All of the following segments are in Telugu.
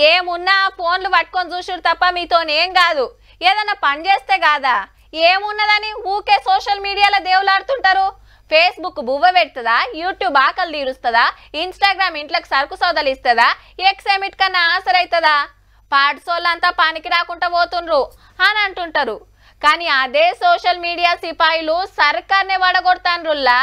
ఏమున్నా ఫోన్లు పట్టుకొని చూసుడు తప్ప మీతోనేం కాదు. ఏదైనా పని చేస్తే కాదా? ఏమున్నదని ఊకే సోషల్ మీడియాలో దేవులాడుతుంటారు. ఫేస్బుక్ బువ్వ పెడుతుందా, యూట్యూబ్ ఆకలి తీరుస్తుందా, ఇన్స్టాగ్రామ్ ఇంట్లోకి సరుకు సోదలు ఇస్తుందా, ఎక్సెమిట్ కన్నా ఆన్సర్ అవుతుందా? పాఠశాలంతా పనికి రాకుండా పోతుండ్రు అని అంటుంటారు. కానీ అదే సోషల్ మీడియా సిపాయిలు సర్కార్నే వడగొడతాన్రుల్లా.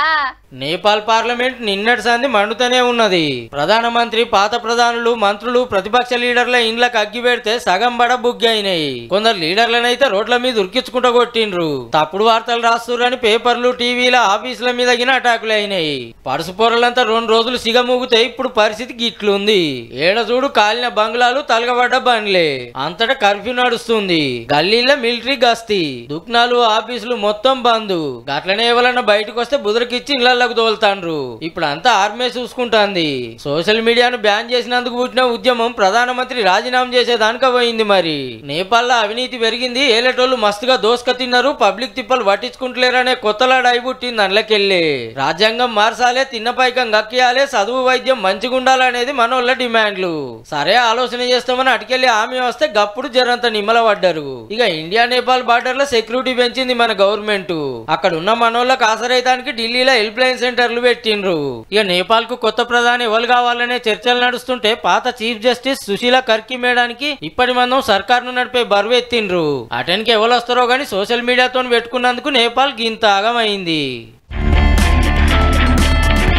నేపాల్ పార్లమెంట్ నిన్నటి సంది మండుతూనే ఉన్నది. ప్రధానమంత్రి, పాత ప్రధానులు, మంత్రులు, ప్రతిపక్ష లీడర్ల ఇండ్లకు అగ్గి పెడితే సగం బడ బుగ్గి అయినాయి. కొందరు లీడర్లనైతే రోడ్ల మీద ఉరికించుకుంటూ కొట్టిండ్రు. తప్పుడు వార్తలు రాస్తుర్రని పేపర్లు, టీవీల, ఆఫీసుల మీద అటాకులు అయినాయి. పడుసు పొరలంతా 2 రోజులు సిగమూగితే ఇప్పుడు పరిస్థితి గిట్లుంది. ఏడ చూడు కాలిన బంగ్లాలు, తలగబడ్డ బండ్లే. అంతటా కర్ఫ్యూ నడుస్తుంది. గల్లీల మిలిటరీ గస్తీ, దుకాణాలు, ఆఫీసులు మొత్తం బంద్. గట్లనే ఎవరన్నా బయటకు వస్తే బుదరకిచ్చి ఇళ్లకు తోలుతాండ్రు. ఇప్పుడు అంతా ఆర్మీ చూసుకుంటాంది. సోషల్ మీడియాను బ్యాన్ చేసినందుకు పుట్టిన ఉద్యమం ప్రధానమంత్రి రాజీనామా చేసేదానిక పోయింది. మరి నేపాల్లో అవినీతి పెరిగింది. ఏలేటోళ్లు మస్తుగా దోసుక తిన్నారు. పబ్లిక్ తిప్పలు పట్టించుకుంటలేరనే కొత్తలాడ అయిపుట్టింది. అందులోకెళ్ళి రాజ్యాంగం మార్చాలే, తిన్నపైకం గక్కియాలే, చదువు వైద్యం మంచిగుండాలనేది మనోళ్ళ డిమాండ్లు. సరే ఆలోచన చేస్తామని అటుకెళ్లి హామీ వస్తే గప్పుడు జరంత నిమ్మల పడ్డారు. ఇక ఇండియా నేపాల్ బార్డర్ లో సెక్యూరిటీ పెంచింది మన గవర్నమెంట్. అక్కడ ఉన్న మనోళ్ళకి ఆసరైతానికి ఢిల్లీలో హెల్ప్ లైన్ సెంటర్లు పెట్టిండ్రు. ఇక నేపాల్ కు కొత్త ప్రధాని ఎవరు కావాలనే చర్చలు నడుస్తుంటే పాత చీఫ్ జస్టిస్ సుశీల కర్కి మేడానికి ఇప్పటి మందం సర్కారును నడిపే బరువు ఎత్తిండ్రు. అటెన్కి ఎవరు వస్తారో గానీ సోషల్ మీడియాతో పెట్టుకున్నందుకు నేపాల్ గింత ఆగమైంది.